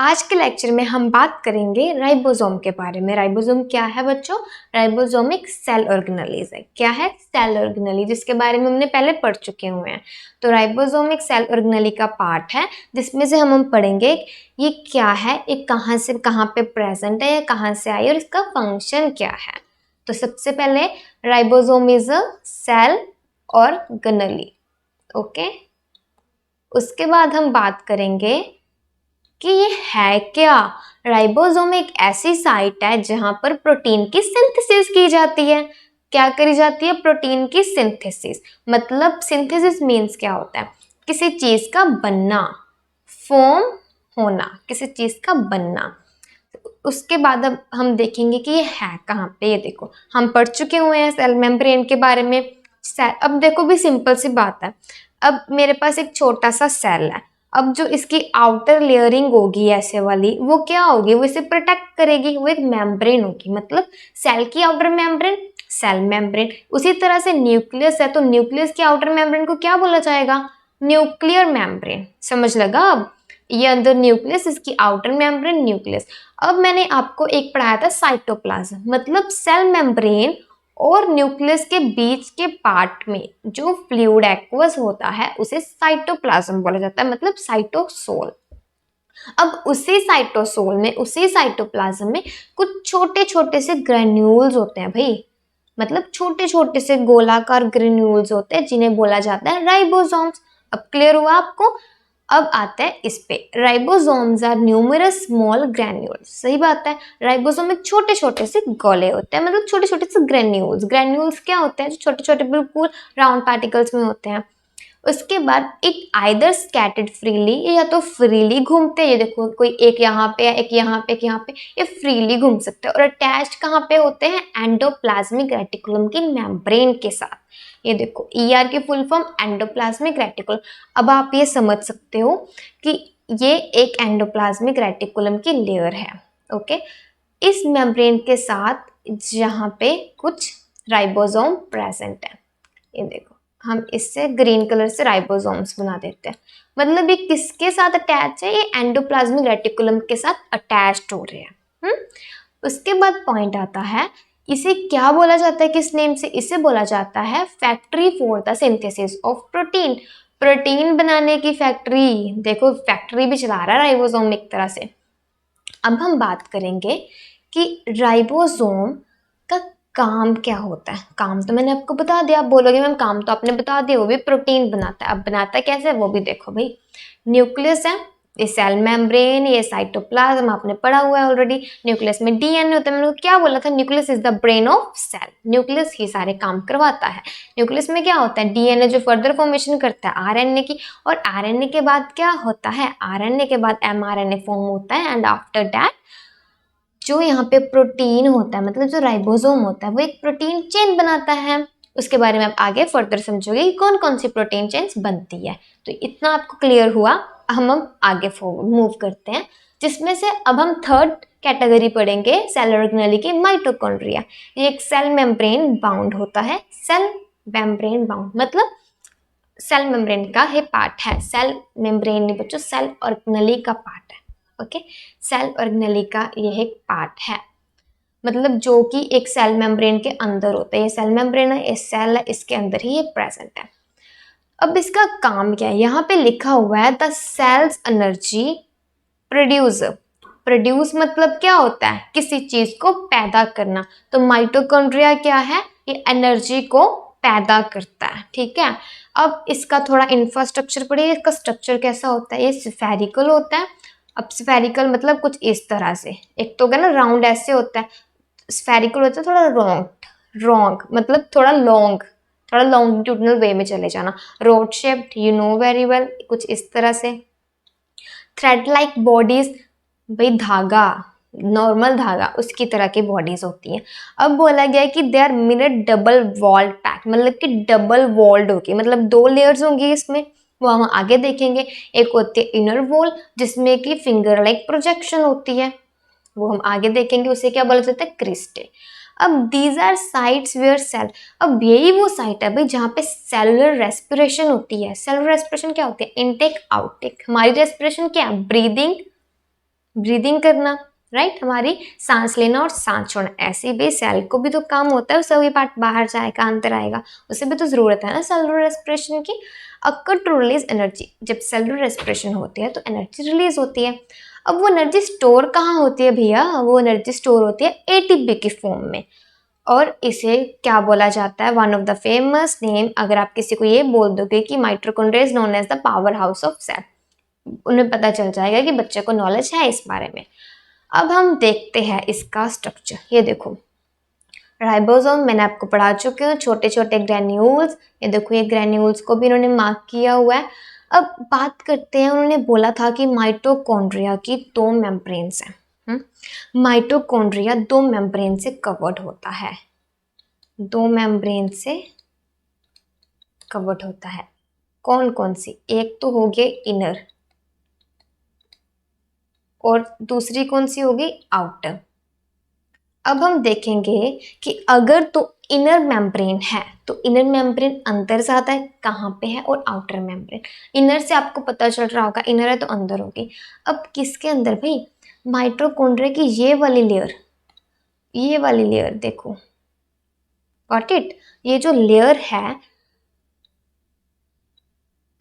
आज के लेक्चर में हम बात करेंगे राइबोसोम के बारे में। राइबोसोम क्या है बच्चों? राइबोसोम एक सेल ऑर्गेनेलिज है। क्या है? सेल ऑर्गेनेली, जिसके बारे में हमने पहले पढ़ चुके हुए हैं। तो राइबोसोम एक सेल ऑर्गेनेली का पार्ट है, जिसमें से हम पढ़ेंगे ये क्या है, ये कहाँ से कहाँ पे प्रेजेंट है, या कहाँ से आई और इसका फंक्शन क्या है। तो सबसे पहले ribosome is a cell organelle. Okay, उसके बाद हम बात करेंगे कि ये है क्या। राइबोसोम एक ऐसी साइट है जहां पर प्रोटीन की सिंथेसिस की जाती है। क्या करी जाती है? प्रोटीन की सिंथेसिस। मतलब सिंथेसिस मीन्स क्या होता है? किसी चीज का बनना, फॉर्म होना, किसी चीज का बनना। उसके बाद अब हम देखेंगे कि ये है कहाँ पे। ये देखो, हम पढ़ चुके हुए हैं सेल मेम्ब्रेन के बारे में। अब देखो भी सिंपल सी बात है। अब मेरे पास एक छोटा सा सेल है। अब जो इसकी आउटर लेयरिंग होगी ऐसे वाली, वो क्या होगी? वो इसे प्रोटेक्ट करेगी, वो एक मेम्ब्रेन होगी। मतलब सेल की आउटर मेम्ब्रेन सेल मेम्ब्रेन। उसी तरह से न्यूक्लियस है, तो न्यूक्लियस की आउटर मेम्ब्रेन को क्या बोला जाएगा? Nuclear membrane. समझ लगा? अब ये अंदर न्यूक्लियस, इसकी आउटर मेम्ब्रेन न्यूक्लियस। अब मैंने आपको एक पढ़ाया था साइटोप्लाज्म, मतलब सेल मेम्ब्रेन और न्यूक्लियस के बीच के पार्ट में जो फ्लूइड एक्वस होता है उसे साइटोप्लाज्म बोला जाता है, मतलब साइटोसोल। अब उसी साइटोसोल में, उसी साइटोप्लाज्म में कुछ छोटे छोटे से ग्रेन्यूल्स होते हैं भाई। मतलब छोटे छोटे से गोलाकार ग्रेन्यूल्स होते हैं जिन्हें बोला जाता है राइबोसोम्स। अब क्लियर हुआ आपको? अब आता है इस पे, ribosomes are numerous small granules. सही बात है, राइबोसोम में छोटे छोटे से गोले होते हैं, मतलब छोटे छोटे से ग्रैन्यूल्स। ग्रैन्यूल्स क्या होते हैं? जो छोटे छोटे बिल्कुल राउंड पार्टिकल्स में होते हैं। उसके बाद एक आइदर स्कैटर्ड फ्रीली, या तो फ्रीली घूमते हैं। ये देखो, कोई एक यहाँ पे है, एक यहाँ पे, एक यहाँ पे, ये फ्रीली घूम सकते हैं। और अटैच्ड कहाँ पे होते हैं? एंडोप्लाज्मिक रेटिकुलम की मेम्ब्रेन के साथ। ये देखो, ईआर की फुल फॉर्म एंडोप्लाज्मिक रेटिकुलम। अब आप ये समझ सकते हो कि ये एक एंडोप्लाज्मिक रेटिकुलम की लेयर है। ओके, इस मेम्ब्रेन के साथ जहाँ पे कुछ राइबोसोम प्रेजेंट है। ये देखो, हम इससे ग्रीन कलर से राइबोसोम्स बना देते हैं। मतलब ये किसके साथ अटैच है? ये एंडोप्लाज्मिक रेटिकुलम के साथ अटैच्ड हो रहे हैं। उसके बाद पॉइंट आता है, इसे क्या बोला जाता है? किस नेम से? इसे बोला जाता है factory for the synthesis of protein. Protein बनाने की फैक्ट्री। देखो, फैक्ट्री भी चला रहा है राइबोसोम एक तरह से। अब हम बात करेंगे कि राइबोसोम का काम क्या होता है। काम तो मैंने आपको बता दिया। आप बोलोगे मैम काम तो आपने बता दिया, वो भी प्रोटीन बनाता है। अब बनाता है कैसे, वो भी देखो भाई। न्यूक्लियस है, ये सेल मेम्ब्रेन, ये साइटोप्लाज्म आपने पढ़ा हुआ है ऑलरेडी। न्यूक्लियस में डीएनए होता है। मैंने क्या बोला था? Nucleus is the brain of cell. Nucleus ही सारे काम करवाता है। न्यूक्लियस में क्या होता है? डीएनए जो फर्दर फॉर्मेशन करता है आरएनए की। और आरएनए के बाद क्या होता है? आरएनए के बाद एमआरएनए फॉर्म होता है। एंड आफ्टर दैट जो यहाँ पे प्रोटीन होता है, मतलब जो राइबोसोम होता है, वो एक प्रोटीन चेन बनाता है। उसके बारे में आप आगे फर्दर समझोगे कि कौन कौन सी प्रोटीन चेन्स बनती है। तो इतना आपको क्लियर हुआ। हम आगे मूव करते हैं, जिसमें से अब हम थर्ड कैटेगरी पढ़ेंगे सेल ऑर्गेनेली की, माइटोकॉन्ड्रिया। ये एक सेल मेम्ब्रेन बाउंड होता है। सेल मेम्ब्रेन बाउंड मतलब सेल मेम्ब्रेन का ही पार्ट है। सेल मेम्ब्रेन नहीं बच्चों, सेल ऑर्गेनेली का पार्ट है। ओके, सेल ऑर्गेनेली का यह एक पार्ट है, मतलब जो कि एक सेल मेम्ब्रेन के अंदर होता है। ये सेल मेम्ब्रेन है, ये सेल है, इसके अंदर ही ये प्रेजेंट है। अब इसका काम क्या है? यहाँ पे लिखा हुआ है the cells energy produce. Produce मतलब क्या होता है? किसी चीज को पैदा करना। तो माइटोकॉन्ड्रिया क्या है? ये एनर्जी को पैदा करता है। ठीक है, अब इसका थोड़ा इंफ्रास्ट्रक्चर पढ़िए। इसका स्ट्रक्चर कैसा होता है? ये स्फेरिकल होता है। अब स्फेरिकल मतलब कुछ इस तरह से, एक तो ना राउंड ऐसे होता है, स्फेरिकल होता है थोड़ा रॉन्ग। रॉन्ग मतलब थोड़ा लॉन्ग, थोड़ा लॉन्गिट्यूडनल वे में चले जाना। Road shaped, you know very well, कुछ इस तरह से। थ्रेड लाइक बॉडीज, भाई धागा, नॉर्मल धागा उसकी तरह की बॉडीज होती हैं। अब बोला गया है कि they are mirror double walled pack, मतलब कि डबल वॉल्ड होगी, मतलब दो लेयर्स होंगी इसमें। वो हम आगे देखेंगे। एक होती है इनर वॉल, जिसमें कि फिंगर लाइक प्रोजेक्शन होती है, वो हम आगे देखेंगे। उसे क्या बोला जाता है? क्रिस्टे। अब these are sites where cell, अब यही वो साइट है भाई जहाँ पे सेलुलर रेस्पिरेशन होती है। सेलुलर रेस्पिरेशन क्या होती है? Intake outtake. हमारी रेस्पिरेशन क्या है? ब्रीदिंग ब्रीदिंग करना, राइट, हमारी सांस लेना और सांस छोड़ना। ऐसे भी सेल को भी तो काम होता है, सभी पार्ट बाहर जाएगा अंदर आएगा, उसे भी तो जरूरत है ना सेलुलर रेस्पिरेशन की। अक्कर टू रिलीज एनर्जी, जब सेलुलर रेस्पिरेशन होती है तो एनर्जी रिलीज होती है। अब वो एनर्जी स्टोर कहाँ होती है भैया, वो एनर्जी स्टोर होती है एटीपी की फॉर्म में, और इसे क्या बोला जाता है, one of the famous name, अगर आप किसी को ये बोल दोगे कि mitochondria is known as the power house of cell, उन्हें पता चल जाएगा कि बच्चे को नॉलेज है इस बारे में। अब हम देखते हैं इसका स्ट्रक्चर। ये देखो राइबोसोम मैंने आपको पढ़ा चुके हूँ, छोटे छोटे ग्रेन्यूल्स, ये देखो ये ग्रेन्यूल्स को भी इन्होंने मार्क किया हुआ है। अब बात करते हैं, उन्होंने बोला था कि माइटोकॉन्ड्रिया की दो मेम्ब्रेन्स हैं। माइटोकॉन्ड्रिया दो मेम्ब्रेन से कवर्ड होता है, दो मेम्ब्रेन से कवर्ड होता है। कौन कौन सी, एक तो हो गए इनर और दूसरी कौन सी होगी, आउटर। अब हम देखेंगे कि अगर तो इनर मेम्ब्रेन है तो इनर मेम्ब्रेन अंदर जाता है, कहाँ पे है, और आउटर मेम्ब्रेन। इनर से आपको पता चल रहा होगा, इनर है तो अंदर होगी। अब किसके अंदर भाई, माइटोकॉन्ड्रिया की ये वाली लेयर, ये वाली लेयर देखो, गॉट इट, ये जो लेयर है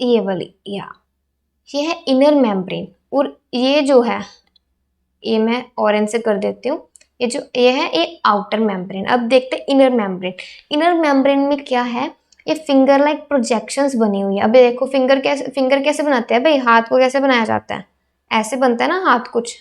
ये वाली, या ये है इनर मेम्ब्रेन, और ये जो है ये मैं ऑरेंज से कर देती हूँ, ये जो ये है ये आउटर मेम्ब्रेन। अब देखते हैं इनर मेम्ब्रेन। इनर मेम्ब्रेन में क्या है, ये फिंगर लाइक प्रोजेक्शंस बनी हुई है। अब देखो फिंगर कैसे बनाते हैं भाई, हाथ को कैसे बनाया जाता है, ऐसे बनता है ना हाथ, कुछ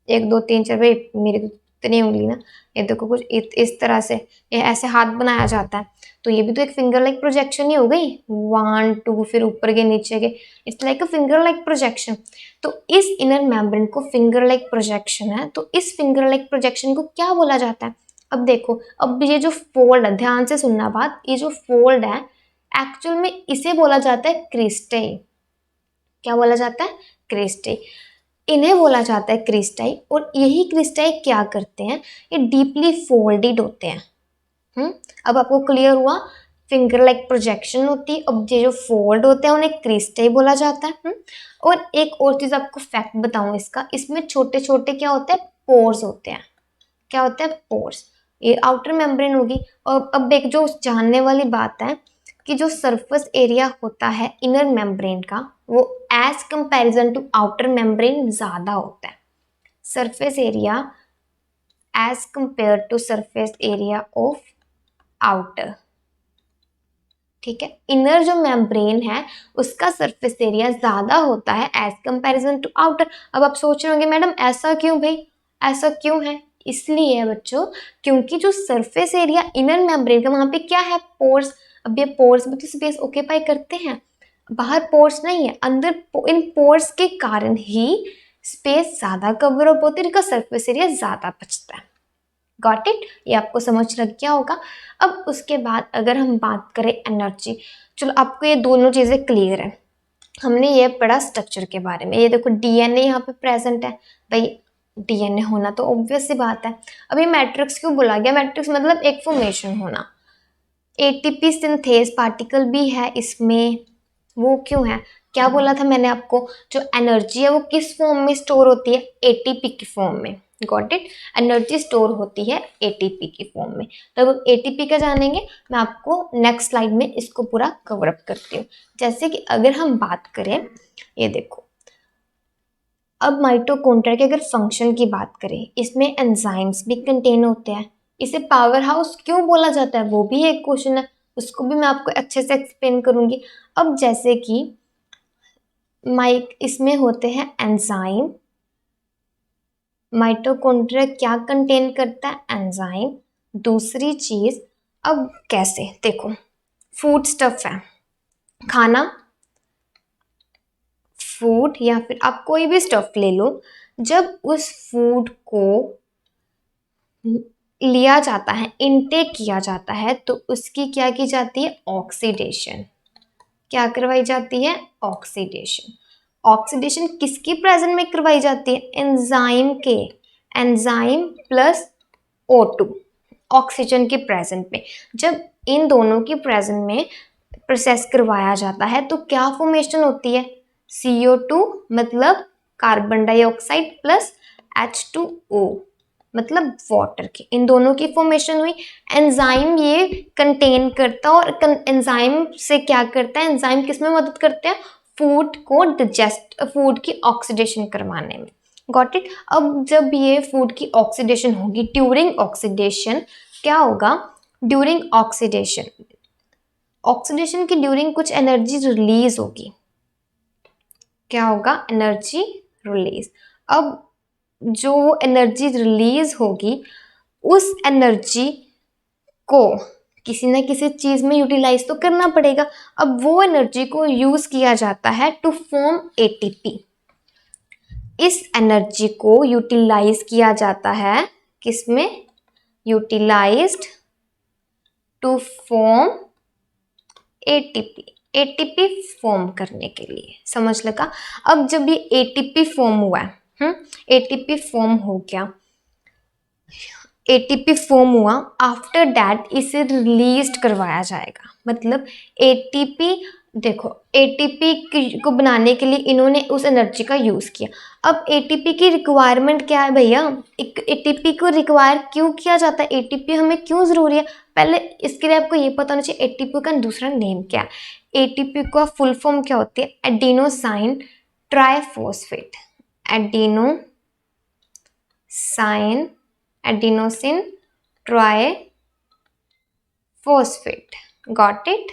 1 2 3 4 भाई, मेरी तो इतनी उंगली ना, ये देखो कुछ इस तरह से ये ऐसे हाथ बनाया जाता है। तो ये भी तो एक फिंगर लाइक प्रोजेक्शन ही हो गई, 1 2 फिर ऊपर के नीचे के, it's like a finger like projection. तो इस इनर मेम्ब्रेन को फिंगर लाइक प्रोजेक्शन है, तो इस फिंगर लाइक प्रोजेक्शन को क्या बोला जाता है। अब देखो, अब ये जो फोल्ड है, ध्यान से सुनना बात, ये जो फोल्ड है एक्चुअल में इसे बोला जाता है क्रिस्टे। क्या बोला जाता है, क्रिस्टे, इन्हें बोला जाता है क्रिस्टाई। और यही क्रिस्टाई क्या करते हैं, ये डीपली फोल्डेड होते हैं। अब आपको क्लियर हुआ, फिंगर लाइक प्रोजेक्शन होती है, अब ये जो फोल्ड होते हैं उन्हें क्रिस्टाई बोला जाता है। और एक और चीज आपको फैक्ट बताऊं इसका, इसमें छोटे छोटे क्या होते हैं, पोर्स होते हैं। क्या होता है, पोर्स। ये आउटर मेम्ब्रेन होगी। और अब एक जो जानने वाली बात है कि जो सरफेस एरिया होता है इनर मेम्ब्रेन का, वो as comparison to outer membrane ज्यादा होता है। Surface area as compare to surface area of outer, ठीक है। इनर जो मेम्ब्रेन है उसका सरफेस एरिया ज्यादा होता है एज कंपैरिजन टू आउटर। अब आप सोच रहे होंगे मैडम ऐसा क्यों भाई, ऐसा क्यों है, इसलिए बच्चों क्योंकि जो सरफेस एरिया इनर मेम्ब्रेन का, वहां पे क्या है, पोर्स। अब ये पोर्स भी तो स्पेस ऑक्यूपाई करते हैं, बाहर पोर्स नहीं है, अंदर इन पोर्स के कारण ही स्पेस ज्यादा कवर अप होती है, इनका सरफेस एरिया ज्यादा बचता है। गॉट इट, ये आपको समझ लग गया होगा। अब उसके बाद अगर हम बात करें एनर्जी, चलो आपको ये दोनों चीजें क्लियर है, हमने ये पढ़ा स्ट्रक्चर के बारे में। ये देखो डीएनए यहाँ पे प्रेजेंट है भाई, डीएनए होना तो ऑब्वियस सी बात है। अभी मैट्रिक्स क्यों बोला गया, मैट्रिक्स मतलब एक फॉर्मेशन होना। एटीपी सिंथेस पार्टिकल भी है इसमें, वो क्यों है, क्या बोला था मैंने आपको, जो एनर्जी है वो किस फॉर्म में स्टोर होती है, एटीपी की फॉर्म में। गॉट इट, एनर्जी स्टोर होती है एटीपी की फॉर्म में। तो अब एटीपी का जानेंगे, मैं आपको नेक्स्ट स्लाइड में इसको पूरा कवर अप करती हूँ। जैसे कि अगर हम बात करें, ये देखो अब माइटोकॉन्ड्रिया के अगर फंक्शन की बात करें, इसमें एंजाइम्स भी कंटेन होते हैं। इसे पावर हाउस क्यों बोला जाता है, वो भी एक क्वेश्चन है, उसको भी मैं आपको अच्छे से एक्सप्लेन करूंगी। अब जैसे कि इसमें होते हैं एंजाइम, माइटोकॉन्ड्रिया क्या कंटेन करता है, एंजाइम। दूसरी चीज, अब कैसे देखो, फूड स्टफ है, खाना, फूड या फिर आप कोई भी स्टफ ले लो, जब उस फूड को लिया जाता है, इनटेक किया जाता है, तो उसकी क्या की जाती है, ऑक्सीडेशन। क्या करवाई जाती है, ऑक्सीडेशन। ऑक्सीडेशन किसकी प्रेजेंट में करवाई जाती है, एंजाइम के, एंजाइम प्लस O2 ऑक्सीजन के प्रेजेंट में। जब इन दोनों की प्रेजेंट में प्रोसेस करवाया जाता है तो क्या फॉर्मेशन होती है, CO2 मतलब कार्बन डाइऑक्साइड प्लस H2O, मतलब वाटर की, इन दोनों की फॉर्मेशन हुई। एंजाइम ये कंटेन करता है, और एंजाइम से क्या करता है, एंजाइम किस में मदद करते हैं, फूड को डिजेस्ट, फूड की ऑक्सीडेशन करवाने में। Got it. अब जब ये फूड की ऑक्सीडेशन होगी, ड्यूरिंग ऑक्सीडेशन क्या होगा, ड्यूरिंग ऑक्सीडेशन, ऑक्सीडेशन की ड्यूरिंग कुछ एनर्जी रिलीज होगी। क्या होगा, एनर्जी रिलीज। अब जो एनर्जी रिलीज होगी, उस एनर्जी को किसी ना किसी चीज में यूटिलाइज तो करना पड़ेगा। अब वो एनर्जी को यूज किया जाता है टू फॉर्म एटीपी। इस एनर्जी को यूटिलाइज किया जाता है किसमें, utilised to form ATP, ATP form करने के लिए, समझ लगा। अब जब ये एटीपी फॉर्म हुआ है, एटीपी फॉर्म हो गया, एटीपी फॉर्म हुआ, आफ्टर दैट इसे रिलीज करवाया जाएगा। मतलब एटीपी, देखो एटीपी को बनाने के लिए इन्होंने उस एनर्जी का यूज़ किया। अब एटीपी की रिक्वायरमेंट क्या है भैया, एटीपी को रिक्वायर क्यों किया जाता है, एटीपी हमें क्यों ज़रूरी है, पहले इसके लिए आपको ये पता होना चाहिए एटीपी का दूसरा नेम क्या है। एटीपी का फुल फॉर्म क्या होती है, adenosine triphosphate, adenosine triphosphate. Got it.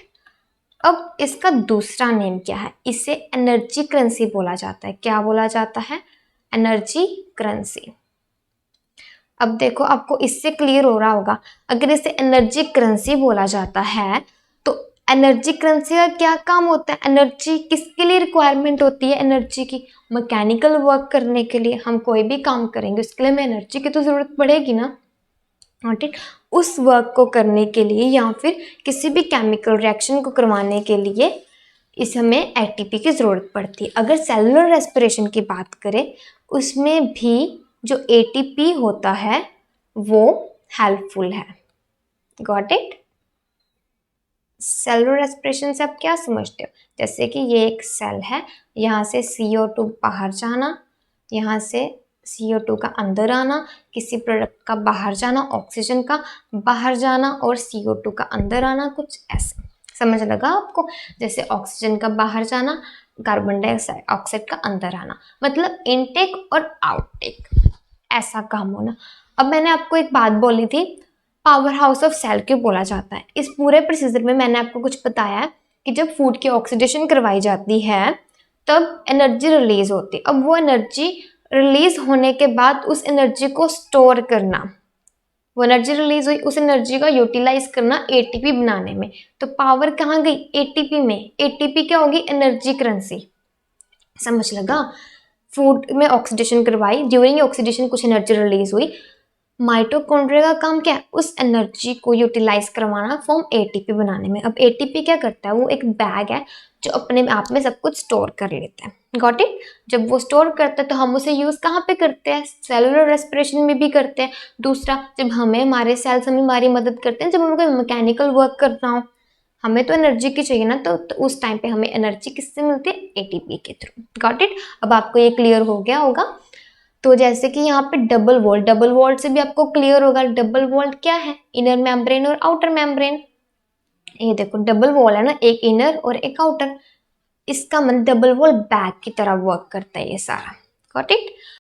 अब इसका दूसरा नेम क्या है, इसे एनर्जी करेंसी बोला जाता है। क्या बोला जाता है, एनर्जी करेंसी। अब देखो आपको इससे क्लियर हो रहा होगा, अगर इसे एनर्जी करेंसी बोला जाता है तो एनर्जी करेंसी का क्या काम होता है, एनर्जी किसके लिए रिक्वायरमेंट होती है, एनर्जी की मैकेनिकल वर्क करने के लिए। हम कोई भी काम करेंगे उसके लिए हमें एनर्जी की तो ज़रूरत पड़ेगी ना, ठीक। उस वर्क को करने के लिए या फिर किसी भी केमिकल रिएक्शन को करवाने के लिए इस हमें एटीपी की ज़रूरत पड़ती है। अगर सेलुलर रेस्पिरेशन की बात करें उसमें भी जो एटीपी होता है वो हेल्पफुल है। Got it. सेलुलर रेस्पिरेशन से आप क्या समझते हो, जैसे कि ये एक सेल है, यहाँ से CO2 बाहर जाना, यहाँ से CO2 का अंदर आना, किसी प्रोडक्ट का बाहर जाना, ऑक्सीजन का बाहर जाना और CO2 का अंदर आना, कुछ ऐसे समझ लगा आपको। जैसे ऑक्सीजन का बाहर जाना, कार्बन डाइऑक्साइड का अंदर आना, मतलब इनटेक और आउटटेक, ऐसा काम होना। अब मैंने आपको एक बात बोली थी, पावर हाउस ऑफ सेल क्यों बोला जाता है। इस पूरे प्रोसीजर में मैंने आपको कुछ बताया है कि जब फूड की ऑक्सीडेशन करवाई जाती है तब एनर्जी रिलीज होती है। अब वो एनर्जी रिलीज होने के बाद उस एनर्जी को स्टोर करना, वो एनर्जी रिलीज हुई, उस एनर्जी का यूटिलाइज करना एटीपी बनाने में। तो पावर कहाँ गई, एटीपी में। एटीपी क्या होगी, एनर्जी करेंसी। समझ लगा। फूड में ऑक्सीडेशन करवाई, ड्यूरिंग ऑक्सीडेशन कुछ एनर्जी रिलीज हुई, माइटोकॉन्ड्रिया का काम क्या है, उस एनर्जी को यूटिलाइज करवाना फॉर्म एटीपी बनाने में। अब एटीपी क्या करता है, वो एक बैग है जो अपने आप में सब कुछ स्टोर कर लेता है। Got it. जब वो स्टोर करता है तो हम उसे यूज कहाँ पे करते हैं, सेलुलर रेस्पिरेशन में भी करते हैं। दूसरा, जब हमें हमारे सेल्स हमें हमारी मदद करते हैं, जब हमें कोई मैकेनिकल वर्क करना हो, हमें तो एनर्जी की चाहिए ना, तो उस टाइम पे हमें एनर्जी किससे मिलती है, एटीपी के थ्रू। Got it. अब आपको ये क्लियर हो गया होगा। तो जैसे कि यहाँ पे डबल वॉल्ट से भी आपको क्लियर होगा, डबल वॉल्ट क्या है, इनर मेम्ब्रेन और आउटर मेम्ब्रेन। ये देखो डबल वॉल है ना, एक इनर और एक आउटर, इसका मतलब डबल वॉल बैग की तरह वर्क करता है ये सारा। Got it.